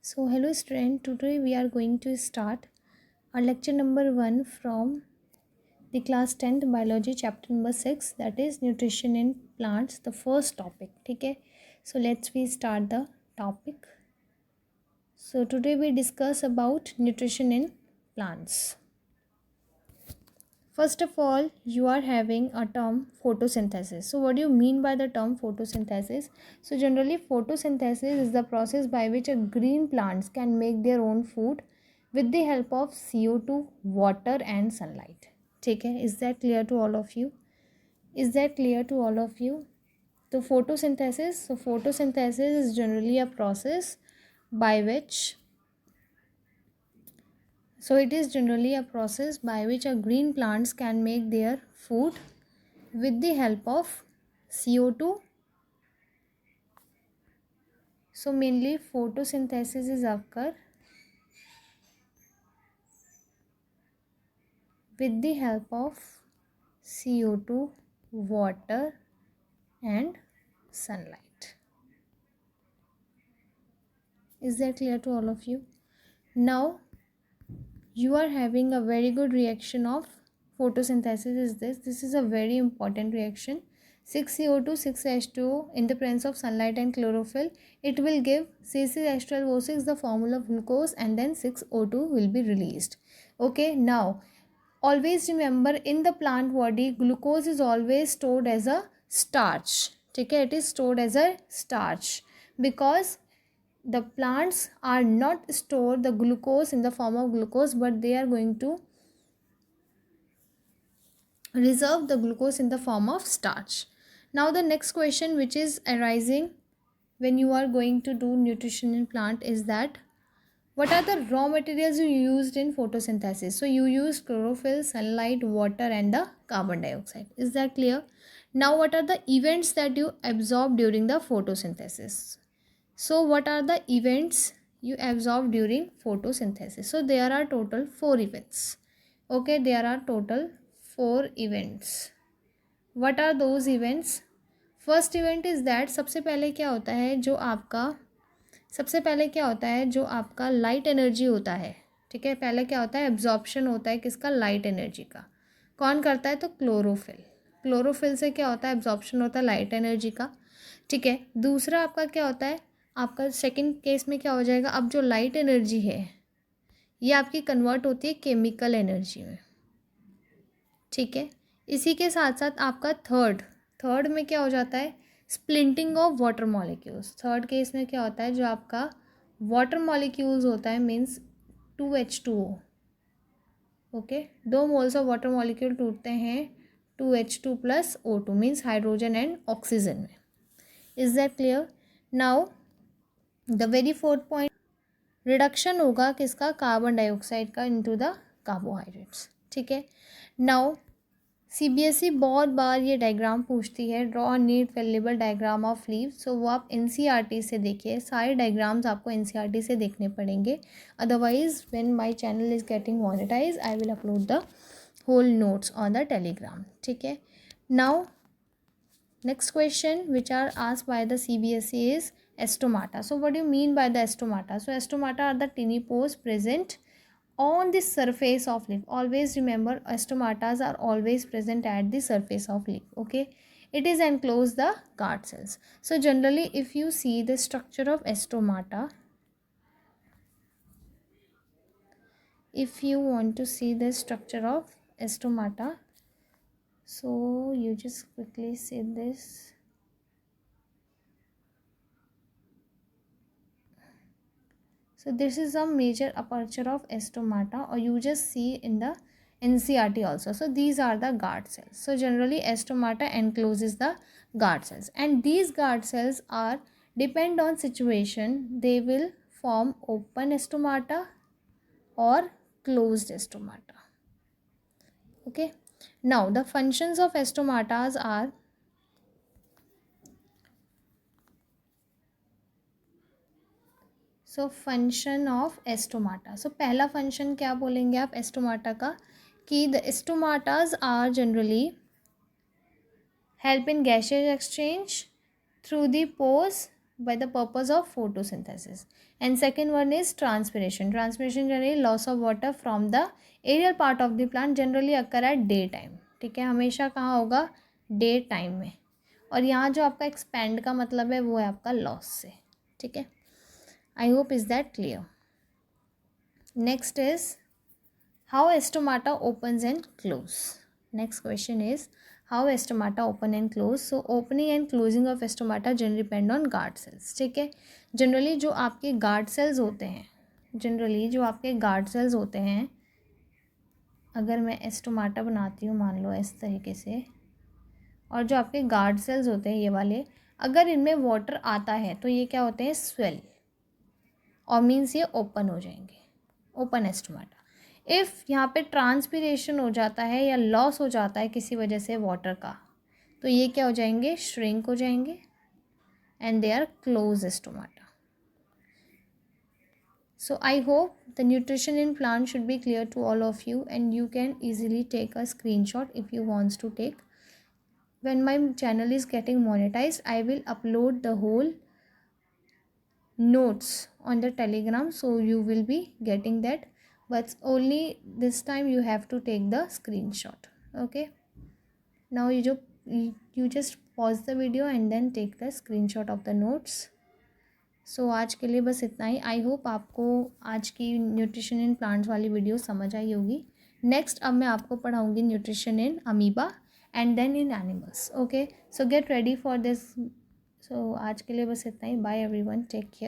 So hello student, today we are going to start our lecture number 1 from the class 10th biology chapter number 6, that is nutrition in plants, the first topic. Okay, so let's we start the topic. So today we discuss about nutrition in plants. First of all, you are having a term photosynthesis. So what do you mean by the term photosynthesis? So generally photosynthesis is the process by which a green plants can make their own food with the help of CO2, water and sunlight. Okay, is that clear to all of you? Is that clear to all of you? The photosynthesis is generally a process by which it is generally a process by which a green plants can make their food with the help of CO2. So mainly photosynthesis is occur with the help of CO2, water and sunlight. Is that clear to all of you? Now you are having a very good reaction of photosynthesis is this is a very important reaction. 6CO2 6H2O in the presence of sunlight and chlorophyll, it will give C6H12O6, the formula of glucose, and then 6O2 will be released. Okay, now always remember, in the plant body glucose is always stored as a starch. Okay, it is stored as a starch because the plants are not store the glucose in the form of glucose, but they are going to reserve the glucose in the form of starch. Now the next question which is arising when you are going to do nutrition in plant is that what are the raw materials you used in photosynthesis? So you use chlorophyll, sunlight, water and the carbon dioxide. Is that clear? Now what are the events that you absorb during the photosynthesis? So what are the events you absorb during photosynthesis? So there are total 4 events. Okay, there are total 4 events. What are those events? First event is that सबसे पहले क्या होता है जो आपका light energy होता है. ठीक है, पहले क्या होता है, एब्जॉर्प्शन होता है किसका, लाइट एनर्जी का. कौन करता है, तो क्लोरोफिल से क्या होता है, एब्जॉर्प्शन होता है लाइट एनर्जी का. ठीक है, दूसरा आपका क्या होता है, आपका सेकंड केस में क्या हो जाएगा, अब जो लाइट एनर्जी है ये आपकी कन्वर्ट होती है केमिकल एनर्जी में. ठीक है, इसी के साथ साथ आपका थर्ड में क्या हो जाता है, splinting of water molecules. Third case में क्या होता है, जो आपका वाटर मॉलिक्यूल्स होता है means 2H2O. Okay, 2 moles of water molecule टूटते हैं 2H2 plus O2 means hydrogen and oxygen में. Is that clear? Now the very fourth point, reduction होगा किसका, कार्बन डाइऑक्साइड का इनटू द कार्बोहाइड्रेट्स. ठीक है, नाउ CBSE बहुत बार ये डायग्राम पूछती है, draw neat well labelled diagram of leaf. So वो आप NCERT से देखिए, सारे डायग्राम्स आपको NCERT से देखने पड़ेंगे. Otherwise when my channel is getting monetize I will upload the whole notes on the Telegram. ठीक है, now next question which are asked by the CBSE is stomata. So what do you mean by the stomata? So stomata are the tiny pores present on the surface of leaf. Always remember, stomatas are always present at the surface of leaf. Okay, it is enclosed the guard cells. So generally if you see the structure of stomata, if you want to see the structure of stomata, so you just quickly see this. So this is a major aperture of stomata, or you just see in the NCERT also. So these are the guard cells. So generally stomata encloses the guard cells, and these guard cells are depend on situation. They will form open stomata or closed stomata. Okay, now the functions of stomatas are, so function of stomata. So पहला function क्या बोलेंगे आप stomata का, कि the stomatas are generally help in gaseous exchange through the pores by the purpose of photosynthesis. And second one is transpiration. Transpiration generally loss of water from the aerial part of the plant generally occur at day time. ठीक है, हमेशा कहाँ होगा, day time में. और यहाँ जो आपका एक्सपेंड का मतलब है वो है आपका लॉस से. ठीक है, I hope is that clear. Next is how stomata opens and close. Next question is how stomata open and close. So opening and closing of stomata generally depend on guard cells. ठीक है, generally जो आपके guard cells होते हैं, अगर मैं stomata बनाती हूँ मान लो इस तरीके से, और जो आपके गार्ड सेल्स होते हैं ये वाले, अगर इनमें वाटर आता है तो ये क्या होते हैं, स्वेल, और मीन्स ये ओपन हो जाएंगे, ओपन एस्टोमाटा. इफ़ यहाँ पे ट्रांसपीरेशन हो जाता है या लॉस हो जाता है किसी वजह से वाटर का, तो ये क्या हो जाएंगे, श्रिंक हो जाएंगे and they are close stomata. So I hope the nutrition in plant should be clear to all of you, and you can easily take a screenshot if you want to take. When my channel is getting monetized, I will upload the whole notes on the Telegram, so you will be getting that, but only this time you have to take the screenshot. Okay, now you just pause the video and then take the screenshot of the notes. सो आज के लिए बस इतना ही. I hope आपको आज की nutrition in plants वाली video समझ आई होगी. नेक्स्ट अब मैं आपको पढ़ाऊँगी nutrition in amoeba and then in animals. Okay, so get ready for this. So आज के लिए बस इतना ही. Bye everyone, take care.